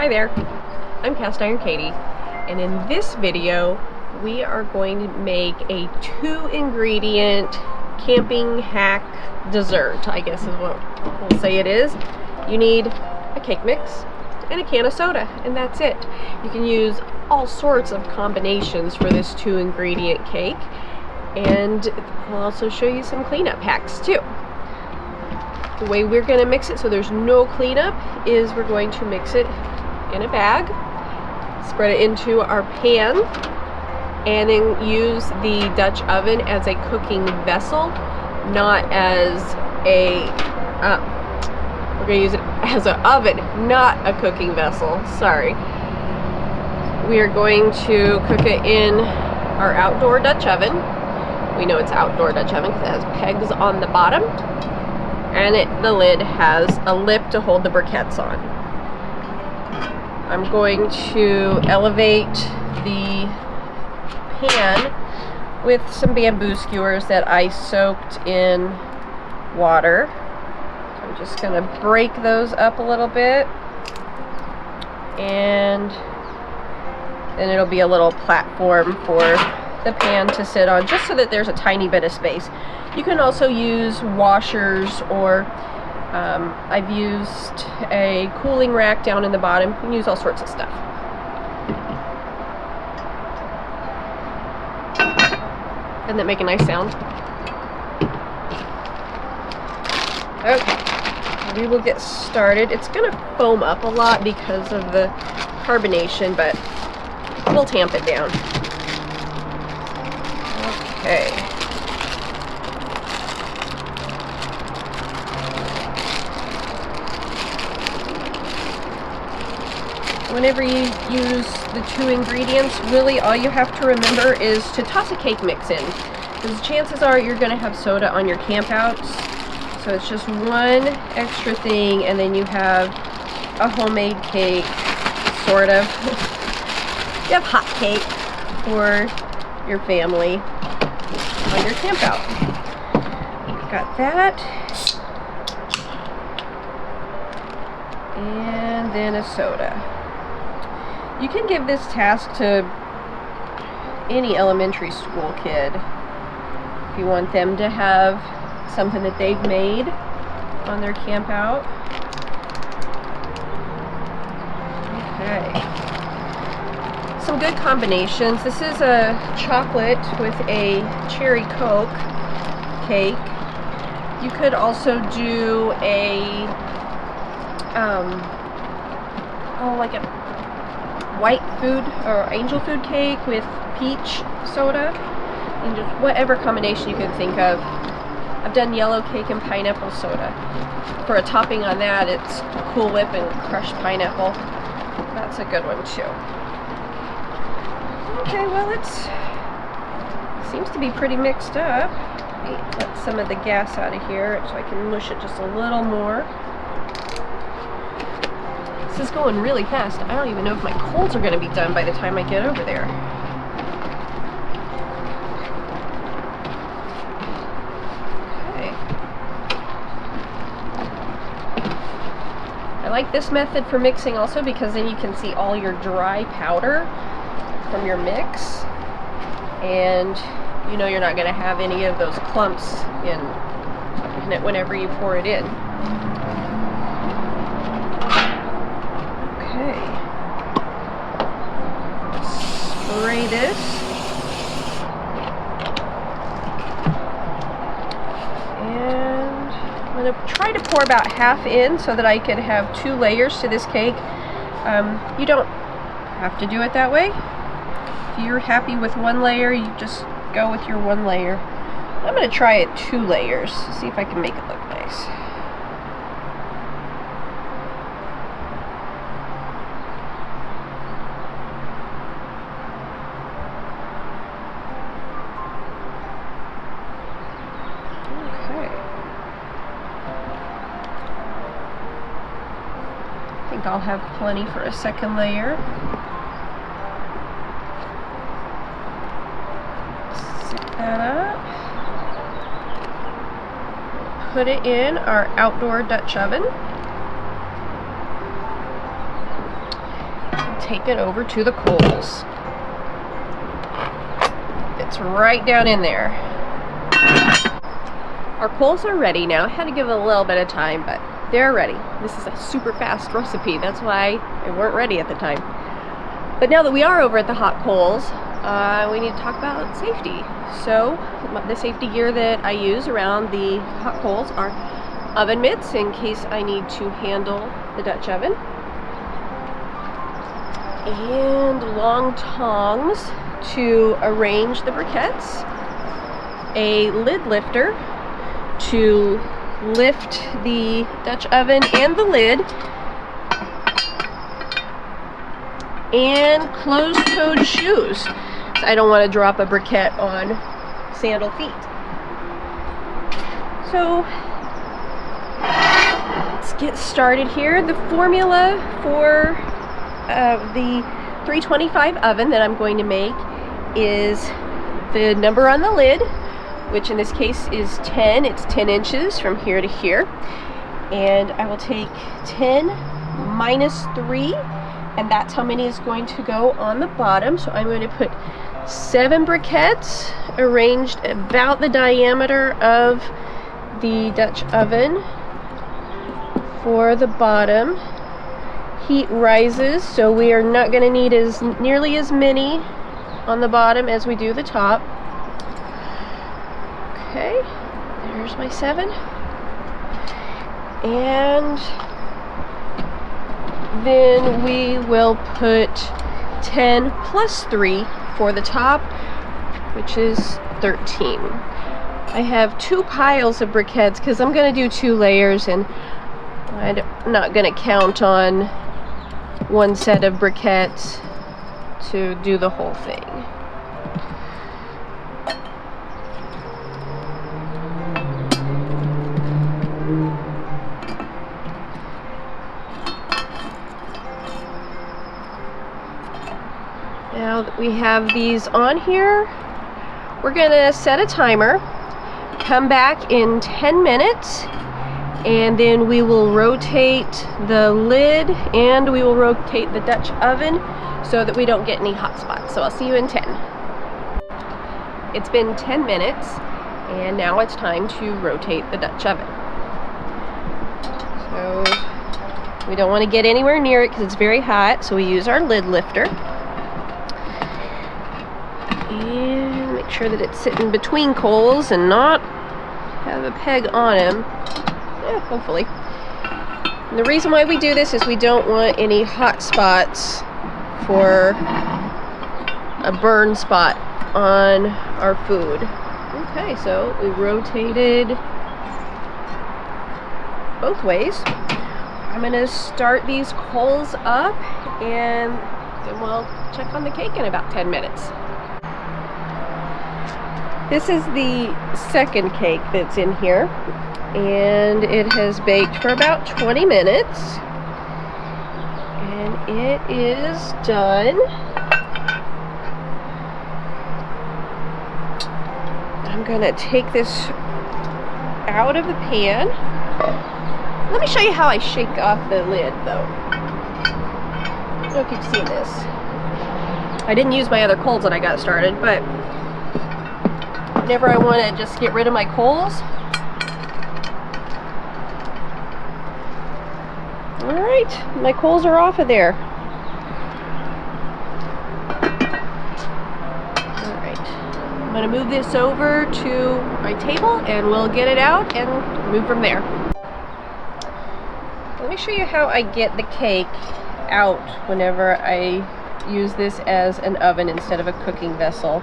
Hi there, I'm Cast Iron Katie, and in this video we are going to make a 2-ingredient camping hack dessert, I guess is what we'll say it is. You need a cake mix and a can of soda, and that's it. You can use all sorts of combinations for this 2-ingredient cake, and I'll also show you some cleanup hacks too. The way we're going to mix it so there's no cleanup is we're going to mix it in a bag, spread it into our pan, and then use the Dutch oven as a cooking vessel, not as a, we're going to use it as an oven, not a cooking vessel, sorry. We are going to cook it in our outdoor Dutch oven. We know it's outdoor Dutch oven because it has pegs on the bottom, and the lid has a lip to hold the briquettes on. I'm going to elevate the pan with some bamboo skewers that I soaked in water. So I'm just going to break those up a little bit, and then it'll be a little platform for the pan to sit on, just so that there's a tiny bit of space. You can also use washers, or I've used a cooling rack down in the bottom. You can use all sorts of stuff. Doesn't that make a nice sound? Okay, we will get started. It's going to foam up a lot because of the carbonation, but we'll tamp it down. Okay. Whenever you use the 2 ingredients, really all you have to remember is to toss a cake mix in, because chances are you're going to have soda on your campouts. So it's just one extra thing, and then you have a homemade cake, sort of. You have hot cake for your family on your campout. Got that. And then a soda. You can give this task to any elementary school kid if you want them to have something that they've made on their campout. Okay. Some good combinations. This is a chocolate with a cherry Coke cake. You could also do a like a white food or angel food cake with peach soda, and just whatever combination you can think of. I've done yellow cake and pineapple soda. For a topping on that, it's Cool Whip and crushed pineapple. That's a good one too. Okay, well, it seems to be pretty mixed up. Let some of the gas out of here so I can mush it just a little more. This is going really fast. I don't even know if my coals are going to be done by the time I get over there. Okay. I like this method for mixing also because then you can see all your dry powder from your mix, and you know you're not going to have any of those clumps in it whenever you pour it in. Okay. Spray this. And I'm going to try to pour about half in so that I can have 2 layers to this cake. You don't have to do it that way. If you're happy with 1 layer, you just go with your 1 layer. I'm going to try it 2 layers, see if I can make it look nice. Okay. I think I'll have plenty for a 2nd layer. That up. Put it in our outdoor Dutch oven. take it over to the coals. It's right down in there. Our coals are ready now. I had to give it a little bit of time, but they're ready. This is a super fast recipe. That's why they weren't ready at the time. But now that we are over at the hot coals, we need to talk about safety. So the safety gear that I use around the hot coals are oven mitts in case I need to handle the Dutch oven, and long tongs to arrange the briquettes, a lid lifter to lift the Dutch oven and the lid, and closed-toed shoes. So I don't want to drop a briquette on sandal feet. So let's get started here. The formula for the 325 oven that I'm going to make is the number on the lid, which in this case is 10. It's 10 inches from here to here. And I will take 10 minus 3, and that's how many is going to go on the bottom. So I'm going to put 7 briquettes arranged about the diameter of the Dutch oven for the bottom. Heat rises, so we are not going to need nearly as many on the bottom as we do the top. Okay, there's my 7. And then we will put 10 plus 3 for the top, which is 13. I have 2 piles of briquettes because I'm going to do 2 layers, and I'm not going to count on one set of briquettes to do the whole thing. Now that we have these on here, we're going to set a timer, come back in 10 minutes, and then we will rotate the lid and we will rotate the Dutch oven so that we don't get any hot spots. So I'll see you in 10. It's been 10 minutes, and now it's time to rotate the Dutch oven. So we don't want to get anywhere near it because it's very hot, so we use our lid lifter. And make sure that it's sitting between coals and not have a peg on him. Yeah, hopefully. And the reason why we do this is we don't want any hot spots for a burn spot on our food. Okay, so we rotated both ways. I'm going to start these coals up, and then we'll check on the cake in about 10 minutes. This is the second cake that's in here, and it has baked for about 20 minutes, and it is done. I'm gonna take this out of the pan. Let me show you how I shake off the lid, though. I don't know if you've seen this. I didn't use my other coals when I got started, but whenever I want to just get rid of my coals. Alright, my coals are off of there. Alright, I'm going to move this over to my table and we'll get it out and move from there. Let me show you how I get the cake out whenever I use this as an oven instead of a cooking vessel.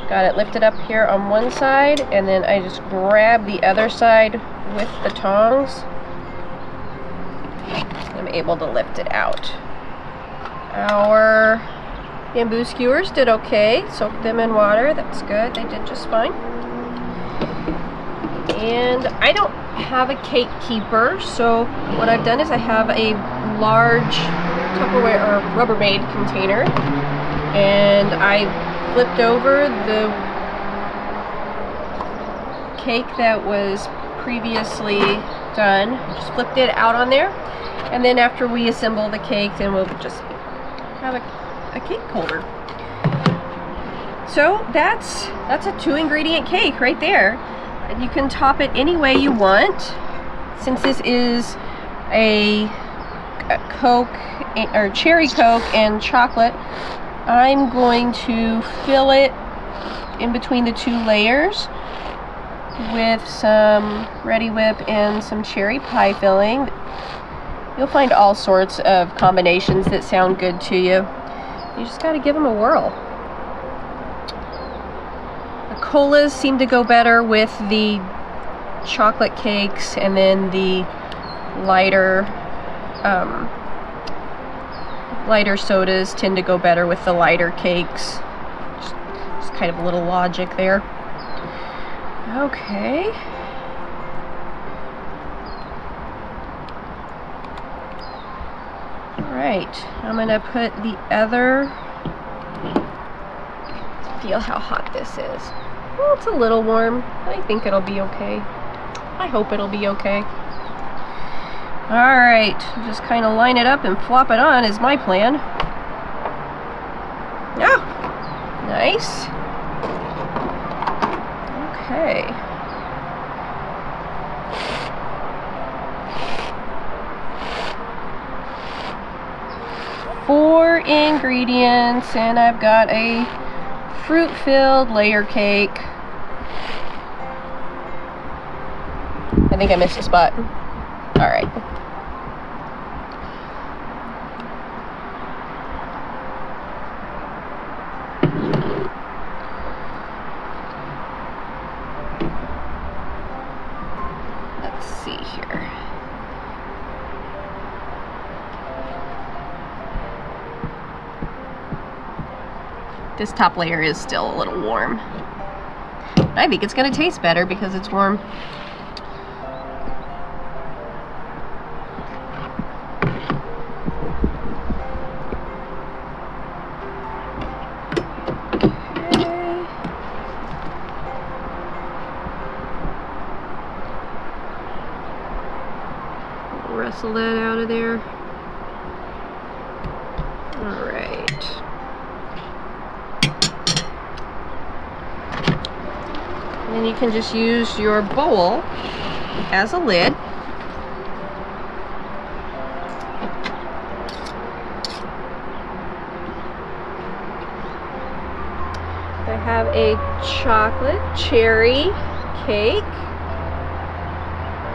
Got it lifted up here on one side, and then I just grab the other side with the tongs. I'm able to lift it out. Our bamboo skewers did okay. Soaked them in water. That's good. They did just fine. And I don't have a cake keeper, so what I've done is I have a large Tupperware or Rubbermaid container, and I flipped over the cake that was previously done. Just flipped it out on there, and then after we assemble the cake, then we'll just have a cake holder. So that's a 2-ingredient cake right there. And you can top it any way you want. Since this is a Coke or cherry Coke and chocolate, I'm going to fill it in between the 2 layers with some Ready Whip and some cherry pie filling. You'll find all sorts of combinations that sound good to you. You just got to give them a whirl. The colas seem to go better with the chocolate cakes, and then the lighter sodas tend to go better with the lighter cakes. Just kind of a little logic there. Okay. Alright, I'm gonna put the other. Feel how hot this is. Well, it's a little warm. I think it'll be okay. I hope it'll be okay. Alright, just kind of line it up and flop it on is my plan. Oh, nice. Okay. Four ingredients, and I've got a fruit-filled layer cake. I think I missed a spot. Alright. Let's see here. This top layer is still a little warm. I think it's going to taste better because it's warm. Okay. Wrestle that out of there. All right. And then you can just use your bowl as a lid. I have a chocolate cherry cake.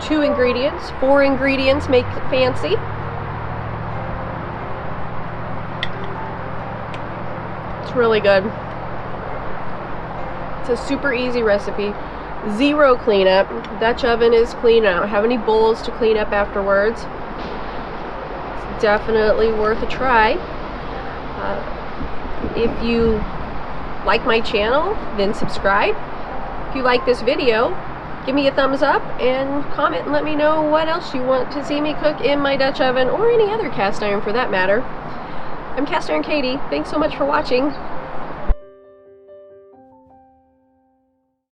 2 ingredients. 4 ingredients make it fancy. It's really good. It's a super easy recipe. 0 cleanup. Dutch oven is clean. I don't have any bowls to clean up afterwards. It's definitely worth a try. If you like my channel, then subscribe. If you like this video, give me a thumbs up and comment and let me know what else you want to see me cook in my Dutch oven, or any other cast iron for that matter. I'm Cast Iron Katie. Thanks so much for watching.